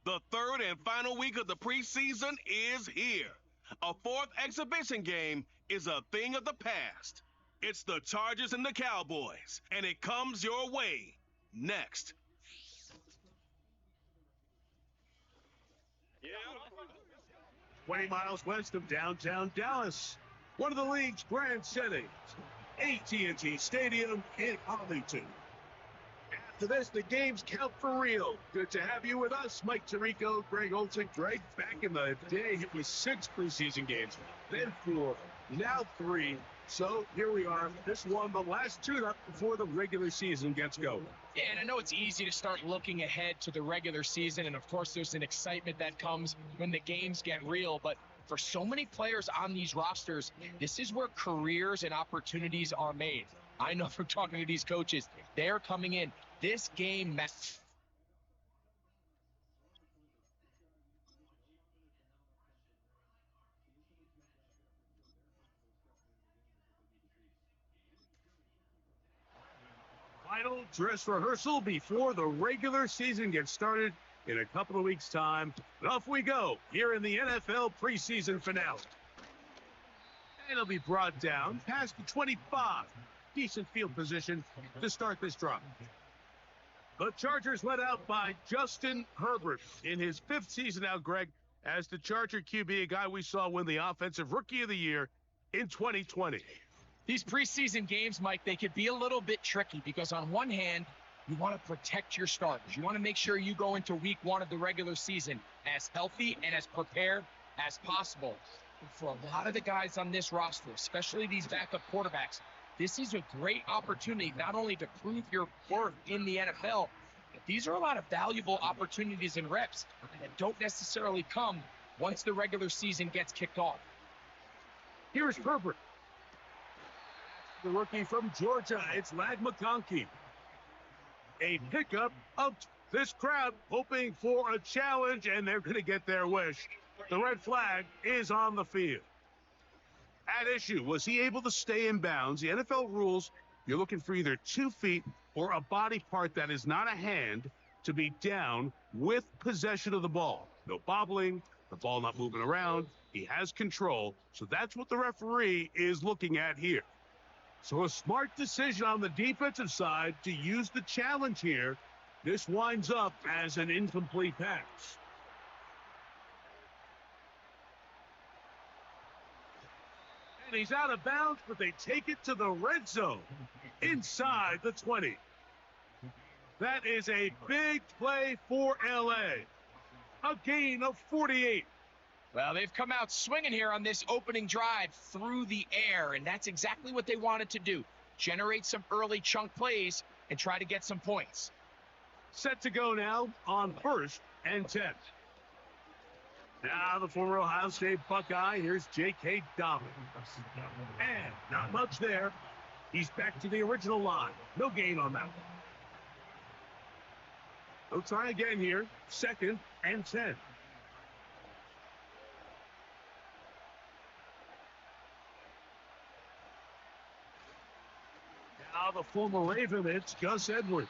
The third and final week of the preseason is here. A fourth exhibition game is a thing of the past. It's the Chargers and the Cowboys, and it comes your way next. Yeah. 20 miles west of downtown Dallas, one of the league's grand settings, AT&T Stadium in Arlington. After this, the games count for real. Good to have you with us, Mike Tirico, Greg Olson. Greg, back in the day, it was 6 preseason games, then 4, now 3. So here we are, this one, the last tune-up before the regular season gets going. Yeah, and I know it's easy to start looking ahead to the regular season, and of course there's an excitement that comes when the games get real, but for so many players on these rosters, this is where careers and opportunities are made. I know from talking to these coaches, they're coming in. This game matters. Final dress rehearsal before the regular season gets started in a couple of weeks' time. And off we go here in the NFL preseason finale. And it'll be brought down past the 25. Decent field position to start this drive. The Chargers led out by Justin Herbert in his 5th season now, Greg, as the Charger QB, a guy we saw win the Offensive Rookie of the Year in 2020. These preseason games, Mike, they could be a little bit tricky because on one hand, you want to protect your starters. You want to make sure you go into week 1 of the regular season as healthy and as prepared as possible. And for a lot of the guys on this roster, especially these backup quarterbacks, this is a great opportunity not only to prove your worth in the NFL, but these are a lot of valuable opportunities and reps that don't necessarily come once the regular season gets kicked off. Here's Herbert. The rookie from Georgia, it's Ladd McConkey. A pickup of this crowd hoping for a challenge, and they're going to get their wish. The red flag is on the field. At issue, was he able to stay in bounds? The NFL rules, you're looking for either 2 feet or a body part that is not a hand to be down with possession of the ball. No bobbling, the ball not moving around. He has control, so that's what the referee is looking at here. So a smart decision on the defensive side to use the challenge here. This winds up as an incomplete pass. And he's out of bounds, but they take it to the red zone inside the 20. That is a big play for LA. A gain of 48. Well, they've come out swinging here on this opening drive through the air, and that's exactly what they wanted to do. Generate some early chunk plays and try to get some points. Set to go now on 1st and 10. Now the former Ohio State Buckeye, here's J.K. Dobbins. And not much there. He's back to the original line. No gain on that one. They'll try again here. 2nd and 10. Now the former Raven, it's Gus Edwards.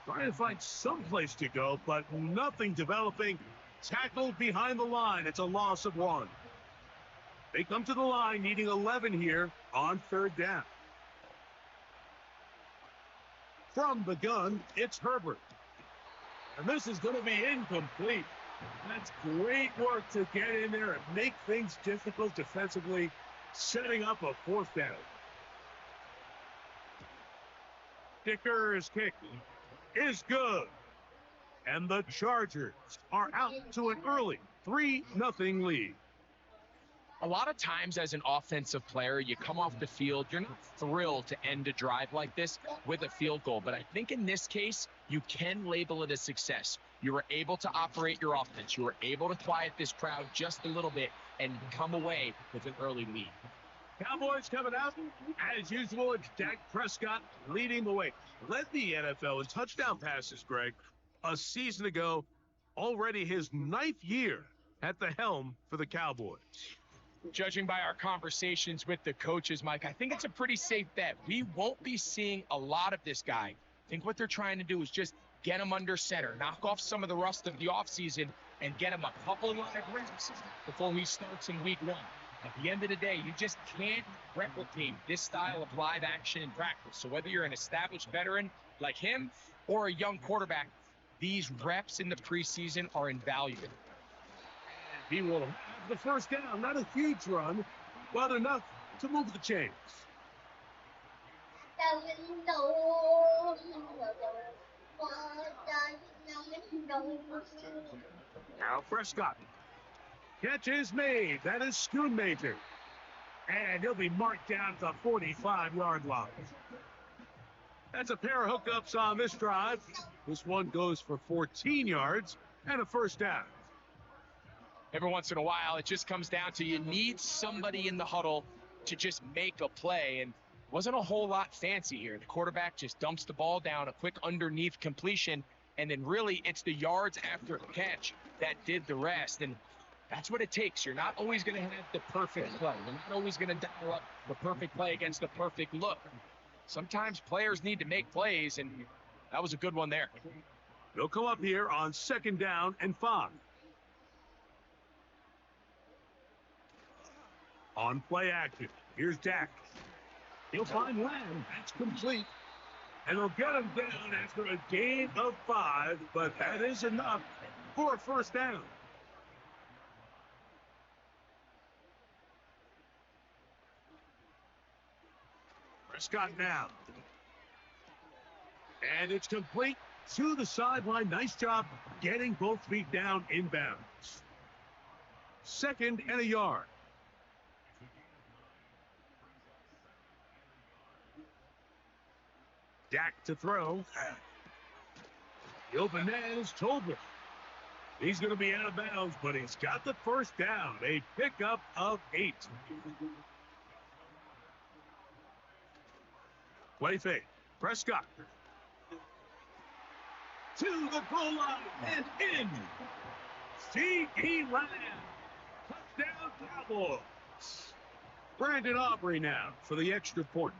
Trying to find some place to go, but nothing developing. Tackled behind the line. It's a loss of 1. They come to the line needing 11 here on 3rd down. From the gun, it's Herbert. And this is going to be incomplete. That's great work to get in there and make things difficult defensively, setting up a 4th down. Kicker's kick is good. And the Chargers are out to an early 3-0 lead. A lot of times as an offensive player, you come off the field, you're not thrilled to end a drive like this with a field goal. But I think in this case, you can label it a success. You were able to operate your offense. You were able to quiet this crowd just a little bit and come away with an early lead. Cowboys coming out. As usual, it's Dak Prescott leading the way. Led the NFL in touchdown passes, Greg, a season ago. Already his 9th year at the helm for the Cowboys. Judging by our conversations with the coaches, Mike, I think it's a pretty safe bet. We won't be seeing a lot of this guy. I think what they're trying to do is just get him under center, knock off some of the rust of the offseason, and get him a couple of reps before he starts in week 1. At the end of the day, you just can't replicate this style of live action in practice. So whether you're an established veteran like him or a young quarterback, these reps in the preseason are invaluable. He will have the first down. Not a huge run, but enough to move the chains. Now Prescott. Catch is made. That is Schoonmaker. And he'll be marked down at the 45-yard line. That's a pair of hookups on this drive. This one goes for 14 yards and a first down. Every once in a while, it just comes down to you need somebody in the huddle to just make a play. And wasn't a whole lot fancy here. The quarterback just dumps the ball down, a quick underneath completion, and then really it's the yards after the catch that did the rest. And that's what it takes. You're not always going to have the perfect play. You're not always going to dial up the perfect play against the perfect look. Sometimes players need to make plays, and that was a good one there. He'll come up here on 2nd down and 5. On play action, here's Dak. He'll find Lamb. That's complete. And they'll get him down after a gain of 5, but that is enough for a first down. Prescott now. And it's complete to the sideline. Nice job getting both feet down inbounds. 2nd and a yard. Dak to throw. The open man is Tolbert. He's going to be out of bounds, but he's got the first down. A pickup of 8. Play fake. Prescott. To the goal line and in. C.E. Lamb. Touchdown Cowboys. Brandon Aubrey now for the extra point.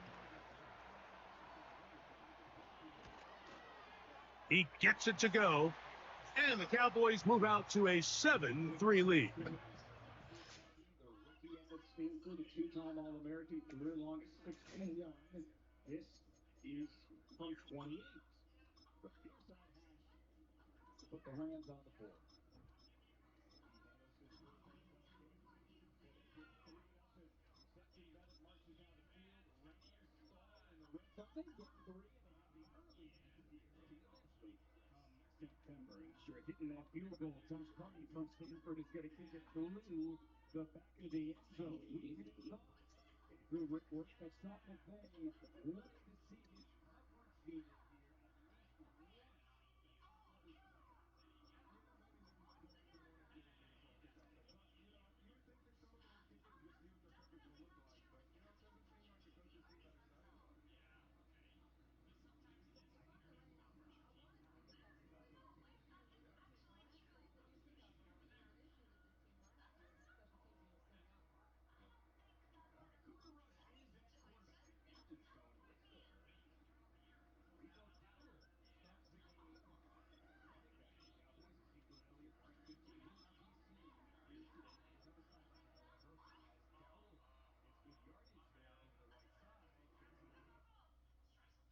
He gets it to go. And the Cowboys move out to a 7-3 lead. Two-time All-American, career longest 16 yards. This is from 28. The near side hash to put the Rams on the board. Something get 3 and have the early half of the year to eventually September. Sure, hitting that field goal. Josh Carney from Stanford is going to kick it through the back of the end zone. We thought Drew Whitworth at Salt Lake Bay early to see the Harvard senior here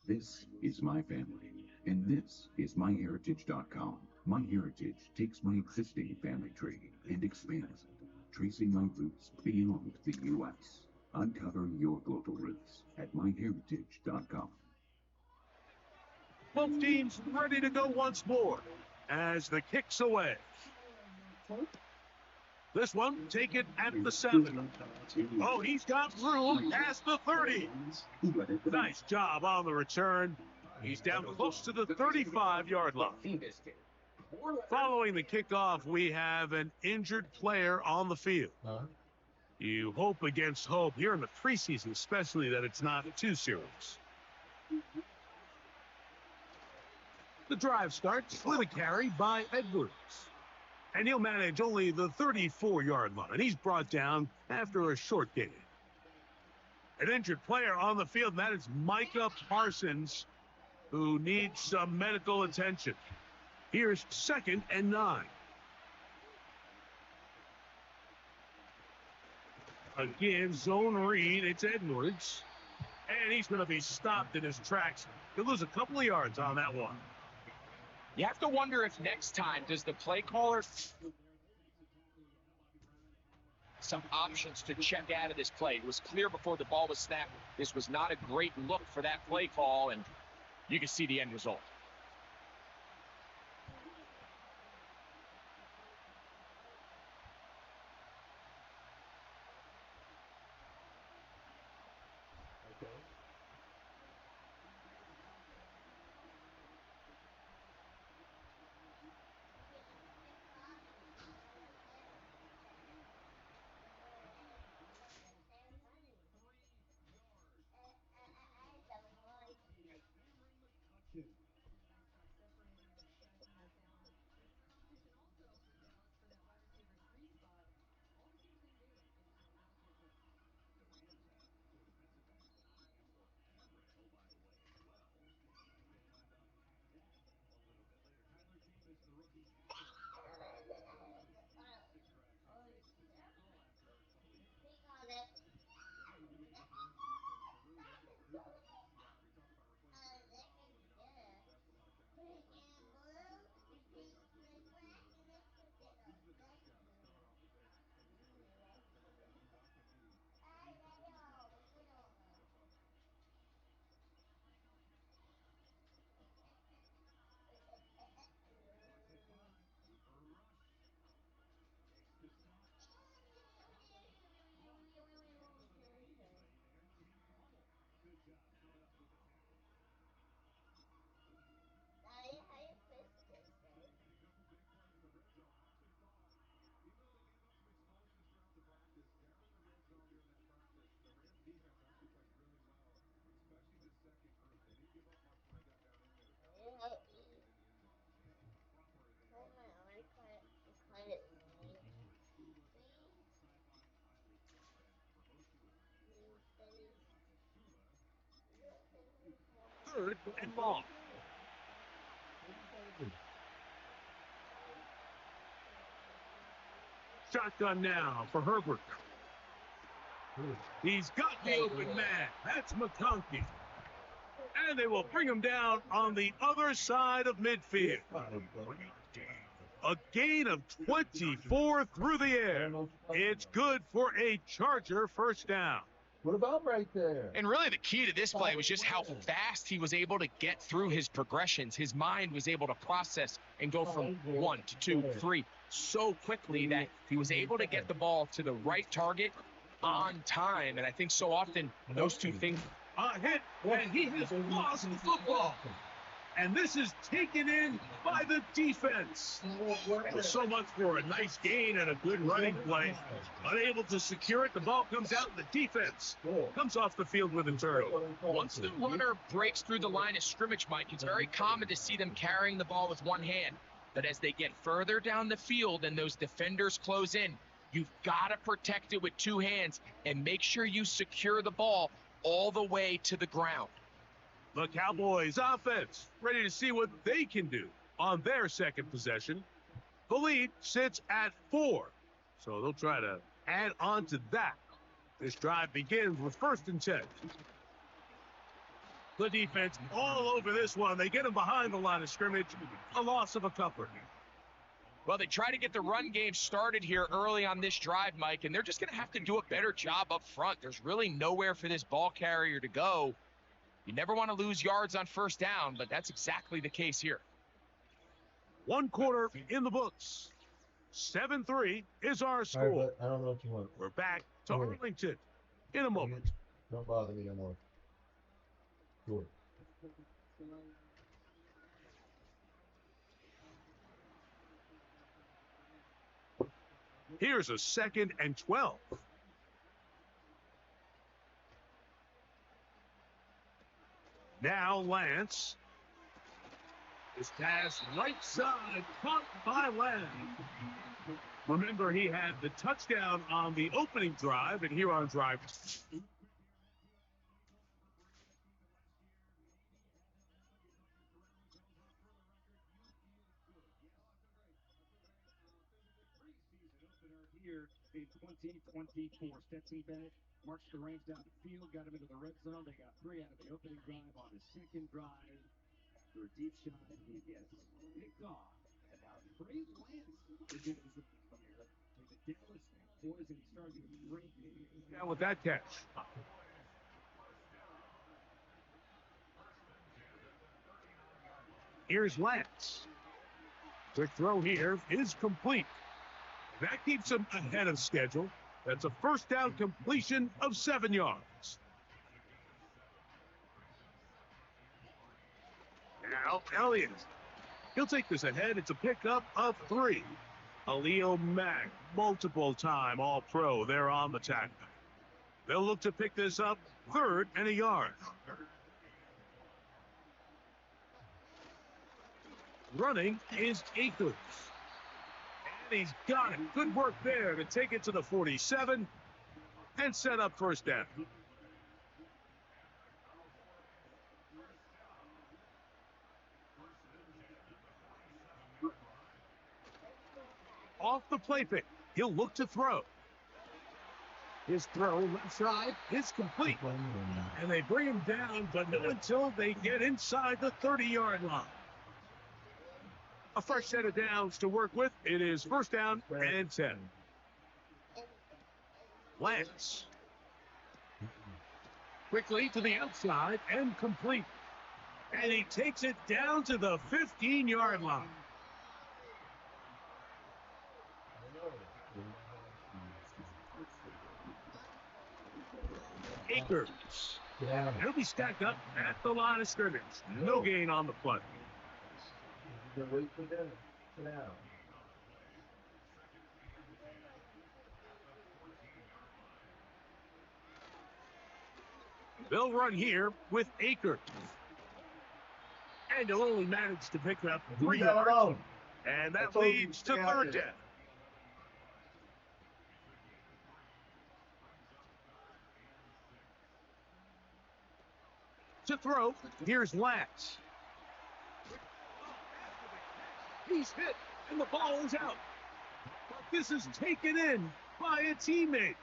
This is my family, and this is myheritage.com. MyHeritage takes my existing family tree and expands it, tracing my roots beyond the U.S. Uncover your global roots at myheritage.com. Both teams ready to go once more as the kick's away. This one, take it at the 7. Oh, he's got room past the 30. Nice job on the return. He's down close to the 35-yard line. Following the kickoff, we have an injured player on the field. You hope against hope here in the preseason, especially that it's not too serious. The drive starts with a carry by Edwards. And he'll manage only the 34-yard line. He's brought down after a short gain. An injured player on the field, and that is Micah Parsons. who needs some medical attention. Here's 2nd and 9. Again, zone read. It's Edwards. And he's going to be stopped in his tracks. He'll lose a couple of yards on that one. You have to wonder if next time, does the play caller some options to check out of this play? It was clear before the ball was snapped. This was not a great look for that play call, and you can see the end result. Third and long. Shotgun now for Herbert. He's got the open man. That's McConkey. And they will bring him down on the other side of midfield. A gain of 24 through the air. It's good for a Charger first down. What about right there? And really the key to this play was just how fast he was able to get through his progressions. His mind was able to process and go from 1 to 2, 3 so quickly that he was able to get the ball to the right target on time. And I think so often those two things. A hit, and he has lost the football. And this is taken in by the defense. So much for a nice gain and a good running play. Unable to secure it, the ball comes out, and the defense comes off the field with a turnover. Once the runner breaks through the line of scrimmage, Mike, it's very common to see them carrying the ball with one hand. But as they get further down the field and those defenders close in, you've got to protect it with two hands and make sure you secure the ball all the way to the ground. The Cowboys offense ready to see what they can do on their second possession. The lead sits at 4, so they'll try to add on to that. This drive begins with 1st and 10. The defense all over this one. They get them behind the line of scrimmage. A loss of a couple. Well, they try to get the run game started here early on this drive, Mike, and they're just going to have to do a better job up front. There's really nowhere for this ball carrier to go. You never want to lose yards on first down, but that's exactly the case here. 1 quarter in the books. 7-3 is our score. Right, I don't know what you want. We're back to Arlington in a moment. Don't bother me no more. Sure. Here's a 2nd and 12. Now Lance. His pass right side, caught by Lamb. Remember, he had the touchdown on the opening drive, and here on drive. here in 2024. Stetson Bennett marched the Rams down the field, got him into the red zone. They got 3 out of the opening drive. On the second drive, threw a deep shot, and he gets picked off. And now Trey Lance is in his rookie year with the Dallas Cowboys, and he started with 3. Down with that catch. Here's Lance. Quick throw here is complete. That keeps him ahead of schedule. That's a first down completion of 7 yards. Now Elliott. He'll take this ahead. It's a pickup of 3. Khalil Mack, multiple-time All-Pro there on the tackle. They'll look to pick this up 3rd and a yard. Running is Akers. And he's got it. Good work there to take it to the 47 and set up first down. Off the play pick, he'll look to throw. His throw left side is complete. And they bring him down, but not until they get inside the 30-yard line. A fresh set of downs to work with. It is first down and 10. Lance. Quickly to the outside and complete. And he takes it down to the 15-yard line. Akers. He'll be stacked up at the line of scrimmage. No gain on the play. Wait for them. Sit down. They'll run here with Akers. And he'll only manage to pick up 3 yards. And that leads to 3rd down. To throw, here's Lance. He's hit, and the ball is out. But this is taken in by a teammate.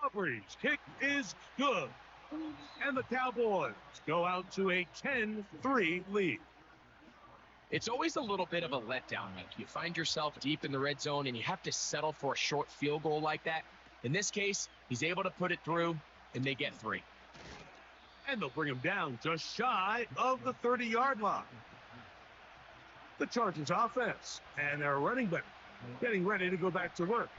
Aubrey's kick is good. And the Cowboys go out to a 10-3 lead. It's always a little bit of a letdown, Mike. You find yourself deep in the red zone, and you have to settle for a short field goal like that. In this case, he's able to put it through, and they get 3. And they'll bring him down just shy of the 30-yard line. The Chargers offense and their running back getting ready to go back to work.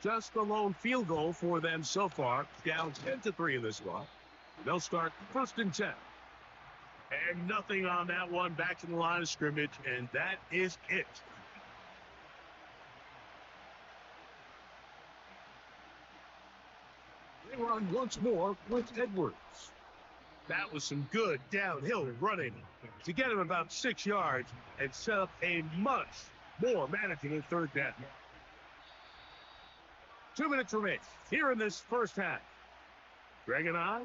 Just the lone field goal for them so far, down 10-3 in this one. They'll start 1st and 10. And nothing on that one, back to the line of scrimmage, and that is it. They run once more with Edwards. That was some good downhill running to get him about 6 yards and set up a much more manageable 3rd down. 2 minutes remain here in this first half. Greg and I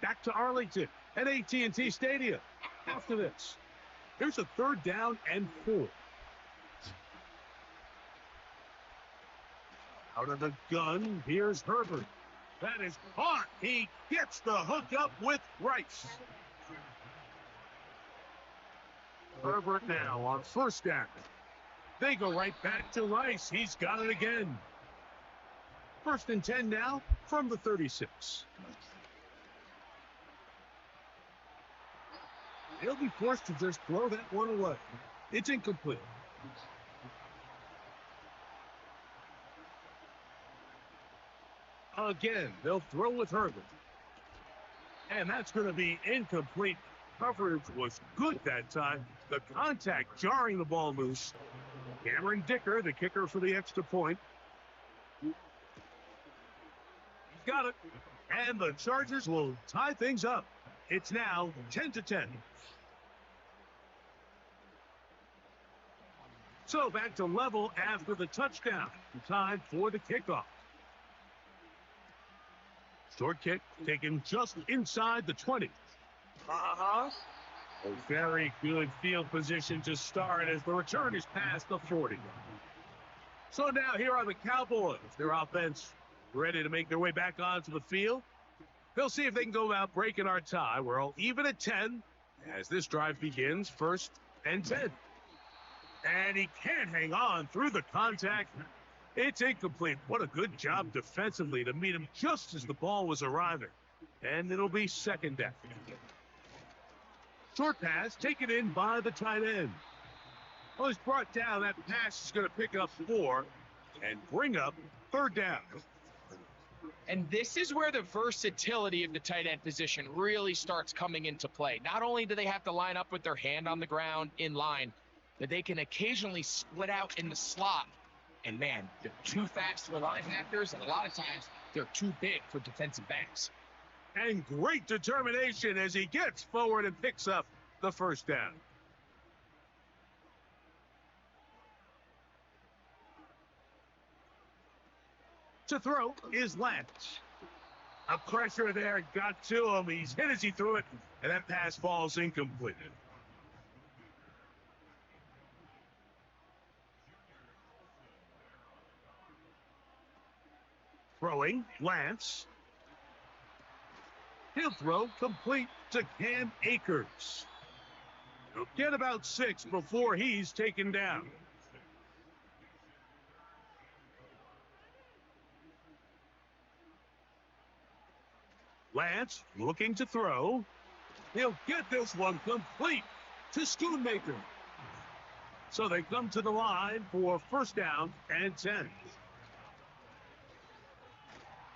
back to Arlington at AT&T Stadium. After this, here's a 3rd down and 4. Out of the gun, here's Herbert. That is caught. He gets the hook up with Rice. Herbert now on 1st down. They go right back to Rice. He's got it again. 1st and 10 now from the 36. He'll be forced to just throw that one away. It's incomplete. Again, they'll throw with Herbert. And that's going to be incomplete. Coverage was good that time. The contact jarring the ball loose. Cameron Dicker, the kicker for the extra point. He's got it. And the Chargers will tie things up. It's now 10-10. So back to level after the touchdown. Time for the kickoff. Short kick taken just inside the 20. A very good field position to start as the return is past the 40. So now here are the Cowboys. Their offense ready to make their way back onto the field. They'll see if they can go about breaking our tie. We're all even at 10 as this drive begins, 1st and 10. And he can't hang on through the contact. It's incomplete. What a good job defensively to meet him just as the ball was arriving. And it'll be 2nd down. Short pass taken in by the tight end. Well, he's brought down. That pass is going to pick up 4 and bring up 3rd down. And this is where the versatility of the tight end position really starts coming into play. Not only do they have to line up with their hand on the ground in line, but they can occasionally split out in the slot. And man, they're too fast for linebackers, and a lot of times they're too big for defensive backs. And great determination as he gets forward and picks up the 1st down. To throw is Lance. A pressure there got to him. He's hit as he threw it, and that pass falls incomplete. Throwing, Lance. He'll throw complete to Cam Akers. He'll get about 6 before he's taken down. Lance looking to throw. He'll get this one complete to Schoonmaker. So they come to the line for 1st down and 10.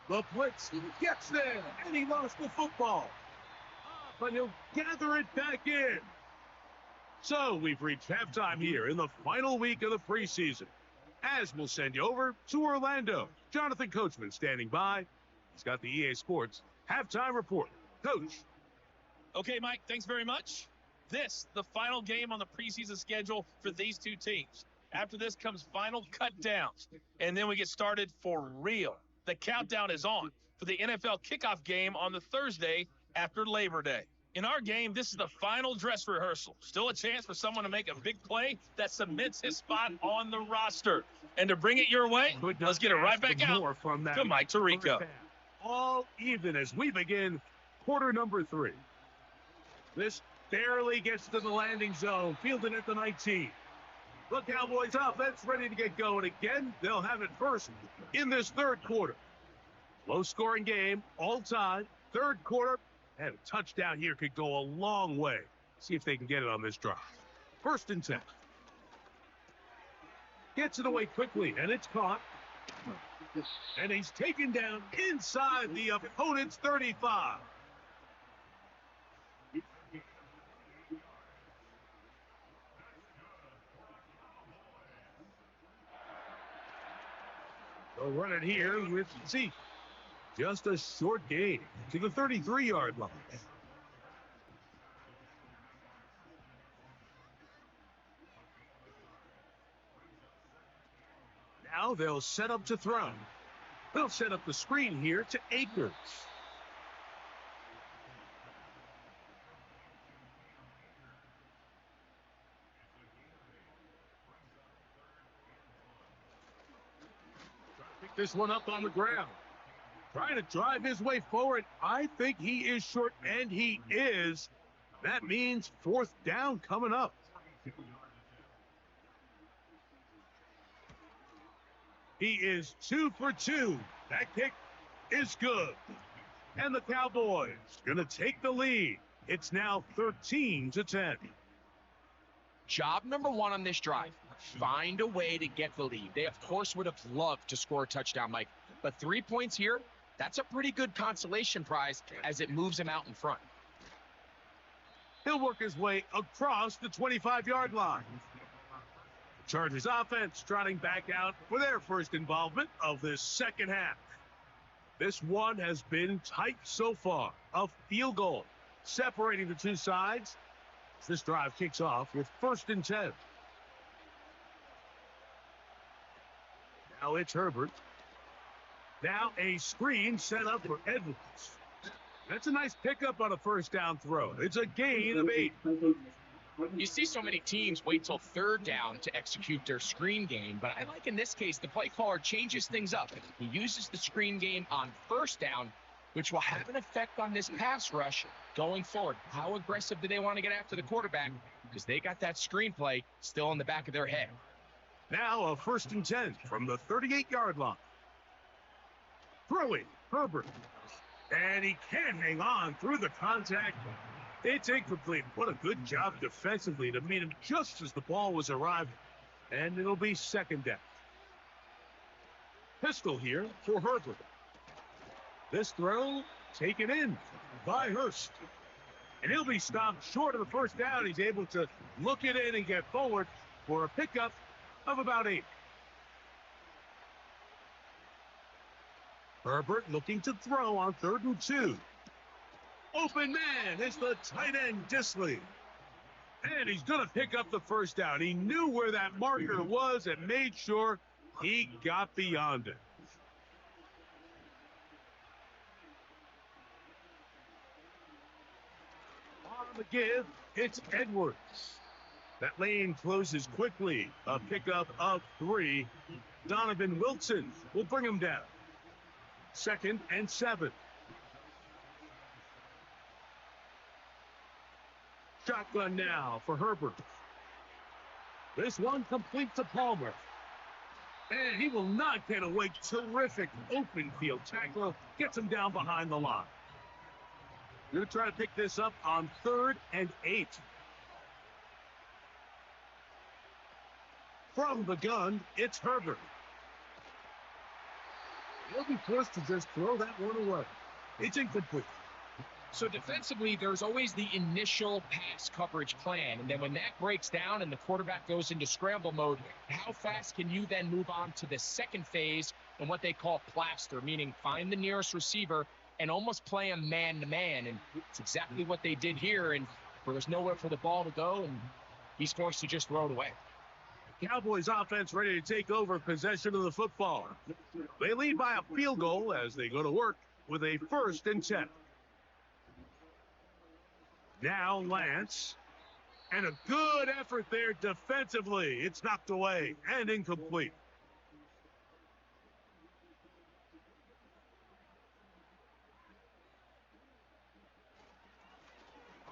The blitz gets there, and he lost the football. But he'll gather it back in. So we've reached halftime here in the final week of the preseason. As we'll send you over to Orlando. Jonathan Coachman standing by. He's got the EA Sports halftime report. Coach. Okay, Mike, thanks very much. This, the final game on the preseason schedule for these two teams. After this comes final cut downs, and then we get started for real. The countdown is on for the NFL kickoff game on the Thursday after Labor Day. In our game, this is the final dress rehearsal. Still a chance for someone to make a big play that cements his spot on the roster. And to bring it your way, let's get it right back out to Mike Tirico. All even as we begin quarter number 3. This barely gets to the landing zone, fielded at the 19. The Cowboys offense ready to get going again. They'll have it first in this 3rd quarter. Low-scoring game, all time. 3rd quarter, and a touchdown here could go a long way. See if they can get it on this drive. 1st and 10. Gets it away quickly, and it's caught. And he's taken down inside the opponent's 35. They'll run it here with Zeke. Just a short gain to the 33-yard line. Now they'll set up to throw. They'll set up the screen here to Akers. Pick this one up on the ground. Trying to drive his way forward. I think he is short, and he is. That means 4th down coming up. He is 2 for 2. That kick is good. And the Cowboys going to take the lead. It's now 13-10. Job number 1 on this drive, find a way to get the lead. They, of course, would have loved to score a touchdown, Mike. But 3 points here, that's a pretty good consolation prize as it moves him out in front. He'll work his way across the 25-yard line. Chargers offense trotting back out for their first involvement of this 2nd half. This one has been tight so far. A field goal separating the two sides. This drive kicks off with 1st and 10. Now it's Herbert. Now a screen set up for Edwards. That's a nice pickup on a first down throw. It's a gain of 8. You see so many teams wait till third down to execute their screen game, but I like in this case the play caller changes things up. He uses the screen game on first down, which will have an effect on this pass rush going forward. How aggressive do they want to get after the quarterback? Because they got that screenplay still in the back of their head. Now a 1st and 10 from the 38-yard line. Throwing, Herbert. And he can hang on through the contact. It's incomplete. What a good job defensively to meet him just as the ball was arriving. And it'll be 2nd down. Pistol here for Herbert. This throw taken in by Hurst. And he'll be stopped short of the first down. He's able to look it in and get forward for a pickup of about 8. Herbert looking to throw on 3rd and 2. Open man is the tight end, Disley. And he's going to pick up the first down. He knew where that marker was and made sure he got beyond it. On the give, it's Edwards. That lane closes quickly. A pickup of 3. Donovan Wilson will bring him down. 2nd and 7. Shotgun now for Herbert. This one complete to Palmer. And he will not get away. Terrific open field tackle. Gets him down behind the line. Going to try to pick this up on 3rd and 8. From the gun, it's Herbert. He'll be forced to just throw that one away. It's incomplete. So defensively, there's always the initial pass coverage plan. And then when that breaks down and the quarterback goes into scramble mode, how fast can you then move on to the second phase and what they call plaster, meaning find the nearest receiver and almost play him man-to-man. And it's exactly what they did here. And where there's nowhere for the ball to go, and he's forced to just throw it away. Cowboys offense ready to take over possession of the football. They lead by a field goal as they go to work with a 1st and 10. Now Lance. And a good effort there defensively. It's knocked away and incomplete.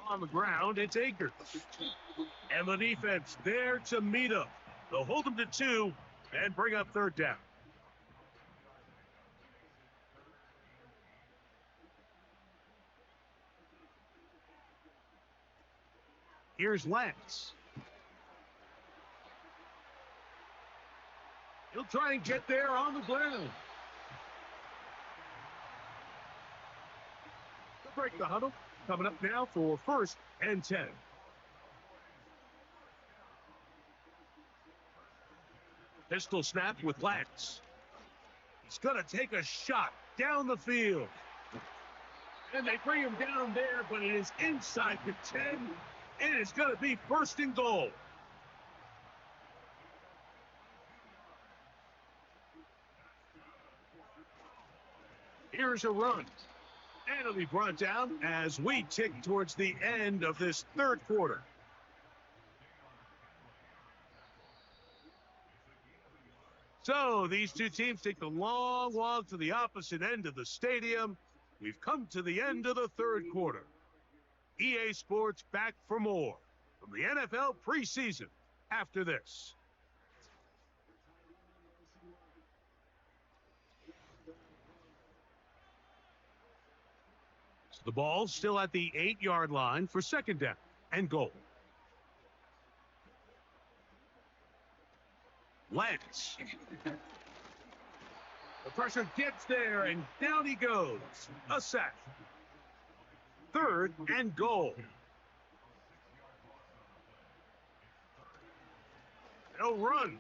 On the ground, it's Akers. And the defense there to meet him. They'll hold him to 2 and bring up 3rd down. Here's Lance. He'll try and get there on the ground. To break the huddle. Coming up now for 1st and 10. Pistol snap with Lance. He's going to take a shot down the field. And they bring him down there, but it is inside the 10. And it's going to be 1st and goal. Here's a run. And it'll be brought down as we tick towards the end of this 3rd quarter. So these two teams take the long walk to the opposite end of the stadium. We've come to the end of the 3rd quarter. EA Sports back for more from the NFL preseason after this. So the ball still at the 8-yard line for 2nd down and goal. Lance. The pressure gets there, and down he goes. A sack. 3rd and goal. They'll run.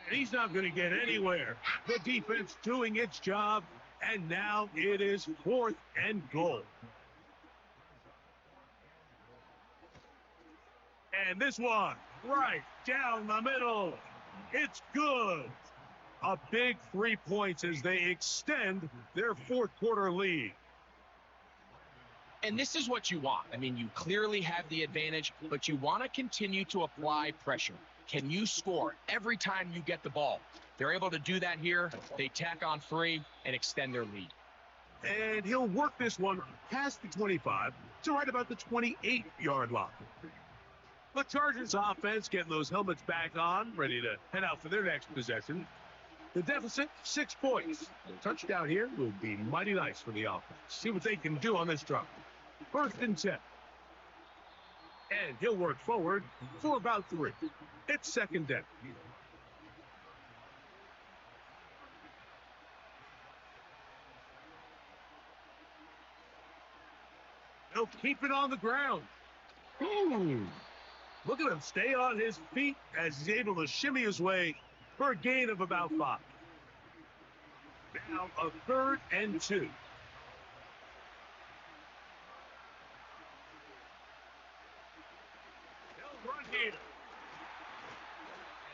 And he's not going to get anywhere. The defense doing its job, and now it is 4th and goal. And this one, right down the middle. It's good. A big 3 points as they extend their 4th quarter lead. And this is what you want. I mean, you clearly have the advantage, but you want to continue to apply pressure. Can you score every time you get the ball? They're able to do that here. They tack on 3 and extend their lead. And he'll work this one past the 25 to right about the 28-yard line. The Chargers offense getting those helmets back on, ready to head out for their next possession. The deficit, 6 points. A touchdown here would be mighty nice for the offense. See what they can do on this drive. 1st and 10. And he'll work forward for about 3. It's 2nd down. He'll keep it on the ground. Ooh. Look at him stay on his feet as he's able to shimmy his way for a gain of about 5. Now a 3rd and 2. They'll run here.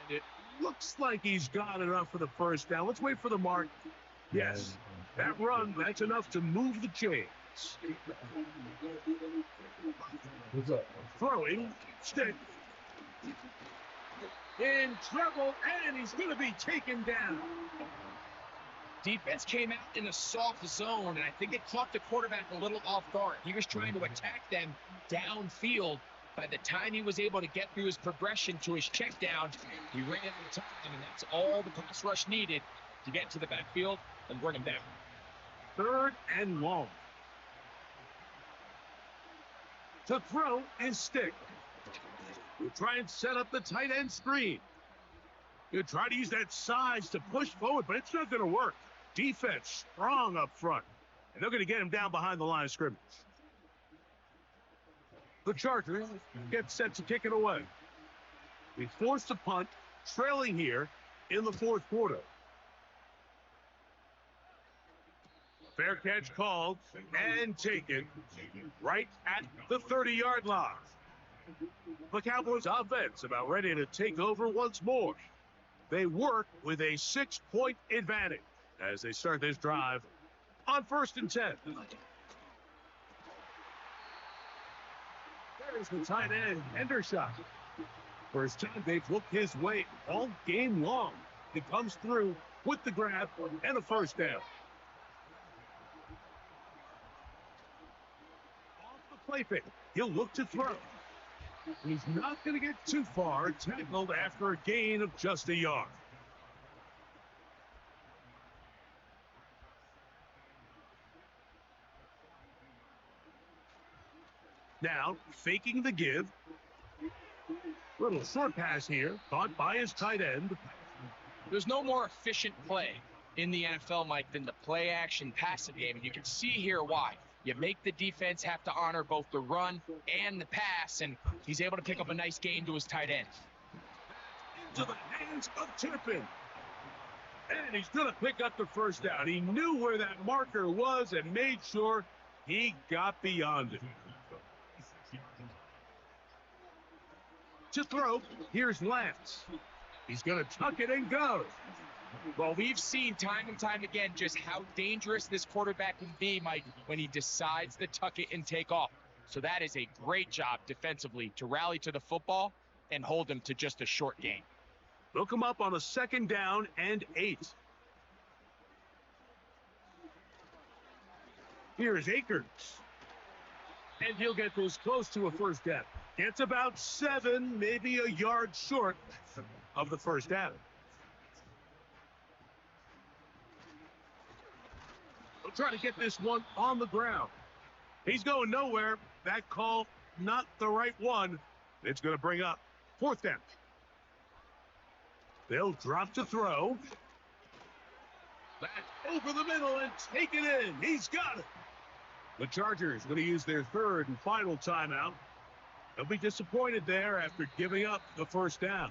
And it looks like he's got enough for the 1st down. Let's wait for the mark. Yes, that run, that's enough to move the chains. What's up? Throwing, stick. In trouble, and he's going to be taken down. Defense came out in a soft zone, and I think it caught the quarterback a little off guard. He was trying to attack them downfield. By the time he was able to get through his progression to his check down, he ran out of time, and that's all the pass rush needed to get to the backfield and bring him down. 3rd and long. To throw is stick. We'll try and set up the tight end screen. He'll try to use that size to push forward, but it's not going to work. Defense strong up front, and they're going to get him down behind the line of scrimmage. The Chargers get set to kick it away. We forced a punt, trailing here in the 4th quarter. Fair catch called and taken right at the 30-yard line. The Cowboys offense about ready to take over once more. They work with a 6-point advantage as they start this drive on 1st and 10. There's the tight end, Hendershot. First time they've looked his way all game long. He comes through with the grab and a 1st down. Play fake. He'll look to throw. He's not going to get too far, tackled after a gain of just a yard. Now, faking the give. Little short pass here, caught by his tight end. There's no more efficient play in the NFL, Mike, than the play-action passing game. And you can see here why. You make the defense have to honor both the run and the pass, and he's able to pick up a nice gain to his tight end. Into the hands of Tippin. And he's going to pick up the 1st down. He knew where that marker was and made sure he got beyond it. To throw, here's Lance. He's going to tuck it and go. Well, we've seen time and time again just how dangerous this quarterback can be, Mike, when he decides to tuck it and take off. So that is a great job defensively to rally to the football and hold him to just a short gain. Look him up on a 2nd down and 8. Here's Akers. And he'll get this close to a 1st down. It's about 7, maybe a yard short of the 1st down. We'll try to get this one on the ground. He's going nowhere. That call, not the right one. It's going to bring up 4th down. They'll drop to throw. Back over the middle and take it in. He's got it. The Chargers going to use their 3rd and final timeout. They'll be disappointed there after giving up the 1st down.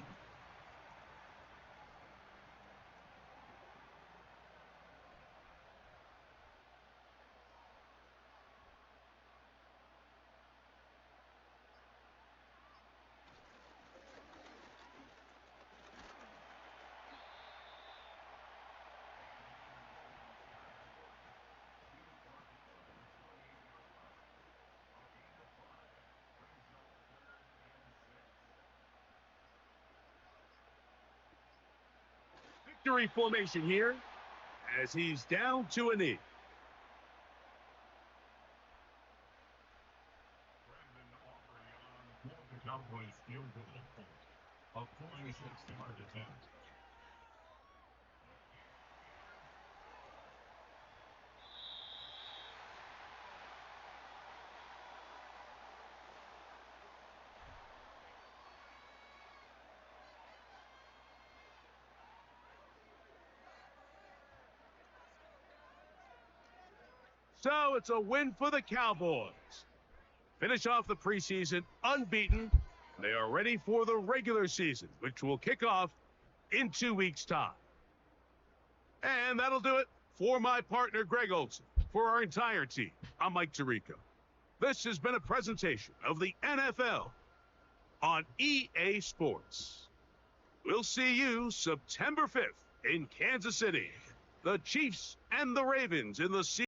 victory formation here as he's down to a knee. The Cowboys field goal of 46-yard attempt. So it's a win for the Cowboys. Finish off the preseason unbeaten. They are ready for the regular season, which will kick off in 2 weeks' time. And that'll do it for my partner, Greg Olson. For our entire team, I'm Mike Tirico. This has been a presentation of the NFL on EA Sports. We'll see you September 5th in Kansas City. The Chiefs and the Ravens in the